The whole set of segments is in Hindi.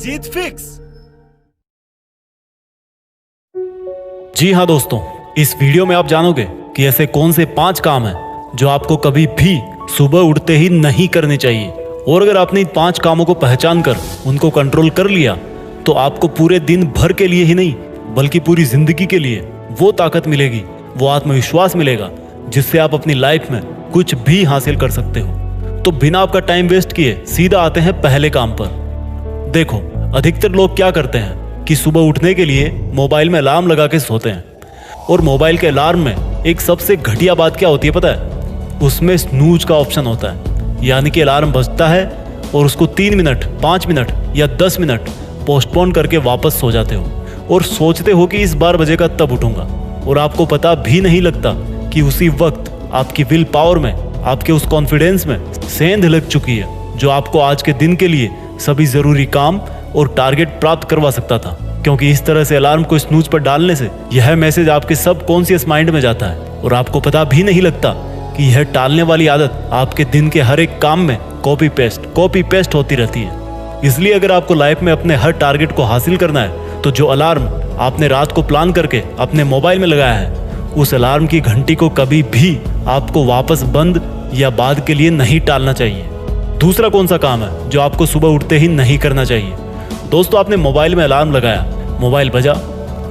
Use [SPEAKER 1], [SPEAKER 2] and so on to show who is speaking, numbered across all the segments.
[SPEAKER 1] जीत फिक्स।
[SPEAKER 2] जी हाँ दोस्तों, इस वीडियो में आप जानोगे कि ऐसे कौन से 5 काम हैं जो आपको कभी भी सुबह उठते ही नहीं करने चाहिए। और अगर आपने इन 5 कामों को पहचान कर उनको कंट्रोल कर लिया तो आपको पूरे दिन भर के लिए ही नहीं बल्कि पूरी जिंदगी के लिए वो ताकत मिलेगी, वो आत्मविश्वास मिलेगा जिससे आप अपनी लाइफ में कुछ भी हासिल कर सकते हो। तो बिना आपका टाइम वेस्ट किए सीधा आते हैं पहले काम पर। देखो, अधिकतर लोग क्या करते हैं कि सुबह उठने के लिए मोबाइल में अलार्म लगा के सोते हैं। और मोबाइल के अलार्म में एक सबसे घटिया बात क्या होती है पता है? उसमें स्नूज का ऑप्शन होता है, यानी कि अलार्म बजता है और उसको 3 मिनट, 5 मिनट या 10 मिनट पोस्टपोन करके वापस सो जाते हो और सोचते हो कि इस बार बजेगा तब उठूंगा। और आपको पता भी नहीं लगता कि उसी वक्त आपकी विल पावर में, आपके उस कॉन्फिडेंस में सेंध लग चुकी है जो आपको आज के दिन के लिए सभी जरूरी काम और टारगेट प्राप्त करवा सकता था। क्योंकि इस तरह से अलार्म को स्नूज पर डालने से यह मैसेज आपके सबकॉन्शियस माइंड में जाता है और आपको पता भी नहीं लगता कि यह टालने वाली आदत आपके दिन के हर एक काम में कॉपी पेस्ट होती रहती है। इसलिए अगर आपको लाइफ में अपने हर टारगेट को हासिल करना है तो जो अलार्म आपने रात को प्लान करके अपने मोबाइल में लगाया है, उस अलार्म की घंटी को कभी भी आपको वापस बंद या बाद के लिए नहीं टालना चाहिए। दूसरा कौन सा काम है जो आपको सुबह उठते ही नहीं करना चाहिए? दोस्तों, आपने मोबाइल में अलार्म लगाया, मोबाइल बजा,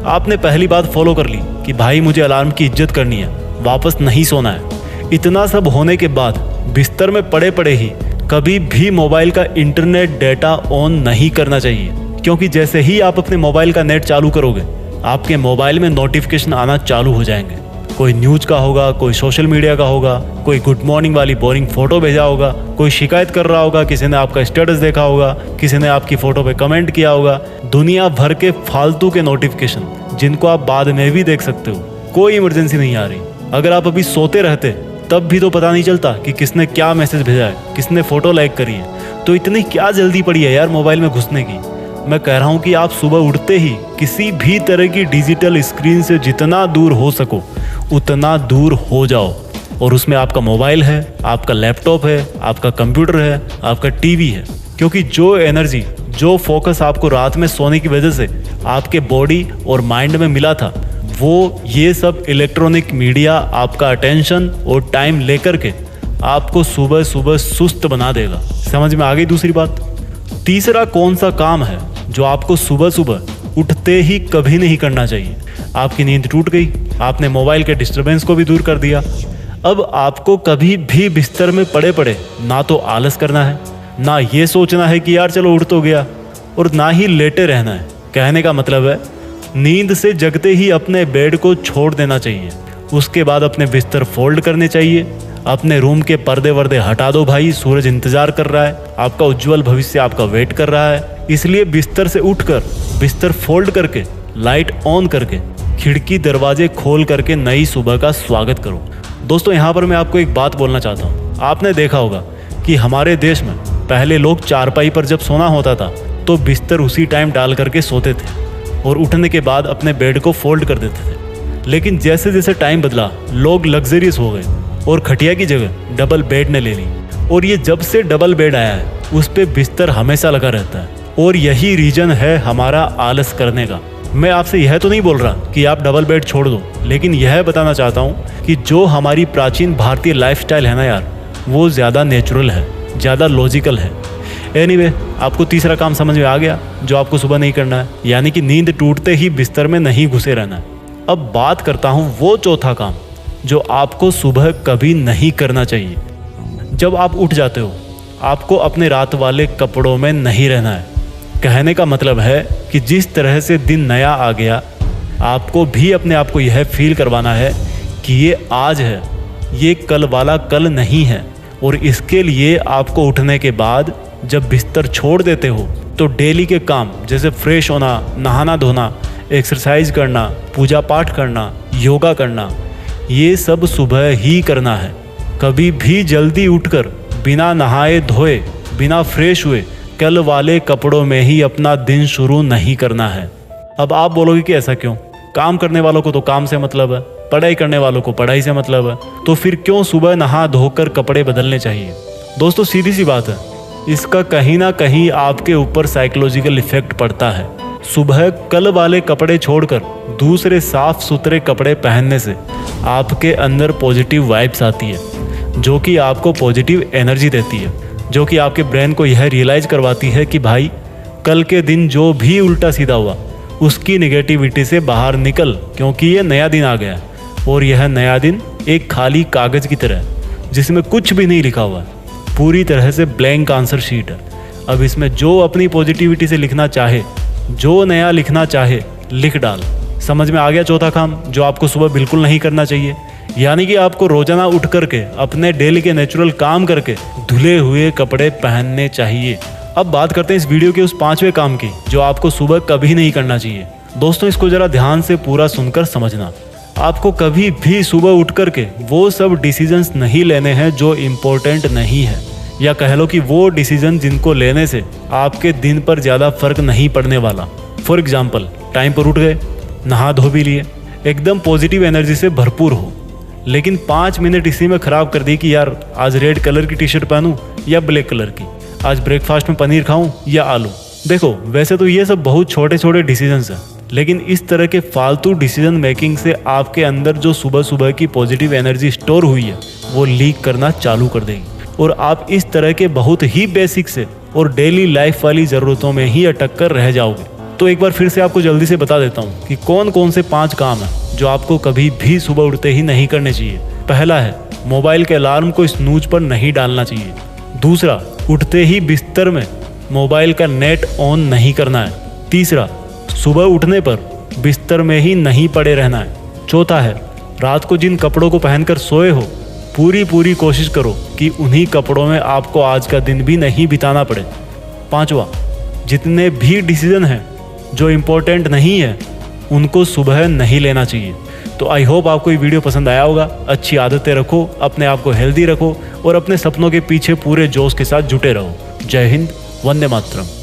[SPEAKER 2] आपने पहली बात फॉलो कर ली कि भाई मुझे अलार्म की इज्जत करनी है, वापस नहीं सोना है। इतना सब होने के बाद बिस्तर में पड़े पड़े ही कभी भी मोबाइल का इंटरनेट डेटा ऑन नहीं करना चाहिए। क्योंकि जैसे ही आप अपने मोबाइल का नेट चालू करोगे, आपके मोबाइल में नोटिफिकेशन आना चालू हो जाएंगे। कोई न्यूज का होगा, कोई सोशल मीडिया का होगा, कोई गुड मॉर्निंग वाली बोरिंग फोटो भेजा होगा, कोई शिकायत कर रहा होगा, किसी ने आपका स्टेटस देखा होगा, किसी ने आपकी फोटो पे कमेंट किया होगा। दुनिया भर के फालतू के नोटिफिकेशन जिनको आप बाद में भी देख सकते हो। कोई इमरजेंसी नहीं आ रही। अगर आप अभी सोते रहते तब भी तो पता नहीं चलता कि किसने क्या मैसेज भेजा है, किसने फोटो लाइक करी है। तो इतनी क्या जल्दी पड़ी है यार मोबाइल में घुसने की? मैं कह रहा हूँ कि आप सुबह उठते ही किसी भी तरह की डिजिटल स्क्रीन से जितना दूर हो सको उतना दूर हो जाओ। और उसमें आपका मोबाइल है, आपका लैपटॉप है, आपका कंप्यूटर है, आपका टीवी है। क्योंकि जो एनर्जी, जो फोकस आपको रात में सोने की वजह से आपके बॉडी और माइंड में मिला था, वो ये सब इलेक्ट्रॉनिक मीडिया आपका अटेंशन और टाइम लेकर के आपको सुबह सुबह सुस्त बना देगा। समझ में आ गई दूसरी बात? तीसरा कौन सा काम है जो आपको सुबह सुबह उठते ही कभी नहीं करना चाहिए? आपकी नींद टूट गई, आपने मोबाइल के डिस्टरबेंस को भी दूर कर दिया। अब आपको कभी भी बिस्तर में पड़े पड़े ना तो आलस करना है, ना ये सोचना है कि यार चलो उठ तो गया, और ना ही लेटे रहना है। कहने का मतलब है नींद से जगते ही अपने बेड को छोड़ देना चाहिए। उसके बाद अपने बिस्तर फोल्ड करने चाहिए। अपने रूम के पर्दे वर्दे हटा दो भाई, सूरज इंतजार कर रहा है, आपका उज्जवल भविष्य आपका वेट कर रहा है। इसलिए बिस्तर से उठकर बिस्तर फोल्ड करके, लाइट ऑन करके, खिड़की दरवाजे खोल करके नई सुबह का स्वागत करो। दोस्तों, यहाँ पर मैं आपको एक बात बोलना चाहता हूँ। आपने देखा होगा कि हमारे देश में पहले लोग चारपाई पर जब सोना होता था तो बिस्तर उसी टाइम डाल करके सोते थे और उठने के बाद अपने बेड को फोल्ड कर देते थे। लेकिन जैसे जैसे टाइम बदला, लोग लग्जरियस हो गए और खटिया की जगह डबल बेड ने ले ली। और ये जब से डबल बेड आया है उस पे बिस्तर हमेशा लगा रहता है। और यही रीजन है हमारा आलस करने का। मैं आपसे यह तो नहीं बोल रहा कि आप डबल बेड छोड़ दो, लेकिन यह बताना चाहता हूँ कि जो हमारी प्राचीन भारतीय लाइफस्टाइल है ना यार, वो ज़्यादा नेचुरल है, ज़्यादा लॉजिकल है। एनीवे, आपको तीसरा काम समझ में आ गया जो आपको सुबह नहीं करना है, यानी कि नींद टूटते ही बिस्तर में नहीं घुसे रहना है। अब बात करता हूँ वो चौथा काम जो आपको सुबह कभी नहीं करना चाहिए। जब आप उठ जाते हो, आपको अपने रात वाले कपड़ों में नहीं रहना है। कहने का मतलब है कि जिस तरह से दिन नया आ गया, आपको भी अपने आप को यह फील करवाना है कि ये आज है, ये कल वाला कल नहीं है। और इसके लिए आपको उठने के बाद जब बिस्तर छोड़ देते हो तो डेली के काम जैसे फ्रेश होना, नहाना धोना, एक्सरसाइज करना, पूजा पाठ करना, योगा करना, ये सब सुबह ही करना है। कभी भी जल्दी उठकर बिना नहाए धोए, बिना फ्रेश हुए कल वाले कपड़ों में ही अपना दिन शुरू नहीं करना है। अब आप बोलोगे कि ऐसा क्यों? काम करने वालों को तो काम से मतलब है, पढ़ाई करने वालों को पढ़ाई से मतलब है, तो फिर क्यों सुबह नहा धोकर कपड़े बदलने चाहिए? दोस्तों, सीधी सी बात है, इसका कहीं ना कहीं आपके ऊपर साइकोलॉजिकल इफेक्ट पड़ता है। सुबह कल वाले कपड़े छोड़कर दूसरे साफ सुथरे कपड़े पहनने से आपके अंदर पॉजिटिव वाइब्स आती है, जो कि आपको पॉजिटिव एनर्जी देती है, जो कि आपके ब्रेन को यह रियलाइज करवाती है कि भाई कल के दिन जो भी उल्टा सीधा हुआ उसकी नेगेटिविटी से बाहर निकल, क्योंकि ये नया दिन आ गया है। और यह नया दिन एक खाली कागज़ की तरह है जिसमें कुछ भी नहीं लिखा हुआ है, पूरी तरह से ब्लैंक आंसर शीट है। अब इसमें जो अपनी पॉजिटिविटी से लिखना चाहे, जो नया लिखना चाहे, लिख डाल। समझ में आ गया चौथा काम जो आपको सुबह बिल्कुल नहीं करना चाहिए, यानी कि आपको रोजाना उठ करके अपने डेली के नेचुरल काम करके धुले हुए कपड़े पहनने चाहिए। अब बात करते हैं इस वीडियो के उस 5वें काम की जो आपको सुबह कभी नहीं करना चाहिए। दोस्तों, इसको जरा ध्यान से पूरा सुनकर समझना। आपको कभी भी सुबह उठ करके वो सब डिसीजंस नहीं लेने हैं जो इम्पोर्टेंट नहीं है, या कह लो कि वो डिसीजन जिनको लेने से आपके दिन पर ज़्यादा फर्क नहीं पड़ने वाला। फॉर एग्जाम्पल, टाइम पर उठ गए, नहा धो भी लिए, एकदम पॉजिटिव एनर्जी से भरपूर हो, लेकिन 5 मिनट इसी में ख़राब कर दी कि यार आज रेड कलर की टी शर्ट पहनूं या ब्लैक कलर की, आज ब्रेकफास्ट में पनीर खाऊं या आलू। देखो, वैसे तो ये सब बहुत छोटे छोटे डिसीजंस हैं, लेकिन इस तरह के फालतू डिसीजन मेकिंग से आपके अंदर जो सुबह सुबह की पॉजिटिव एनर्जी स्टोर हुई है वो लीक करना चालू कर देगी, और आप इस तरह के बहुत ही बेसिक से और डेली लाइफ वाली ज़रूरतों में ही अटक कर रह जाओगे। तो एक बार फिर से आपको जल्दी से बता देता हूँ कि कौन कौन से 5 काम हैं जो आपको कभी भी सुबह उठते ही नहीं करने चाहिए। पहला है, मोबाइल के अलार्म को स्नूज पर नहीं डालना चाहिए। दूसरा, उठते ही बिस्तर में मोबाइल का नेट ऑन नहीं करना है। तीसरा, सुबह उठने पर बिस्तर में ही नहीं पड़े रहना है। चौथा है, रात को जिन कपड़ों को पहनकर सोए हो पूरी कोशिश करो कि उन्हीं कपड़ों में आपको आज का दिन भी नहीं बिताना पड़े। पांचवा, जितने भी डिसीजन हैं जो इम्पोर्टेंट नहीं है उनको सुबह नहीं लेना चाहिए। तो आई होप आपको ये वीडियो पसंद आया होगा। अच्छी आदतें रखो, अपने आप को हेल्दी रखो और अपने सपनों के पीछे पूरे जोश के साथ जुटे रहो। जय हिंद, वंदे मातरम।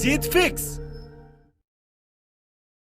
[SPEAKER 1] जीत फिक्स।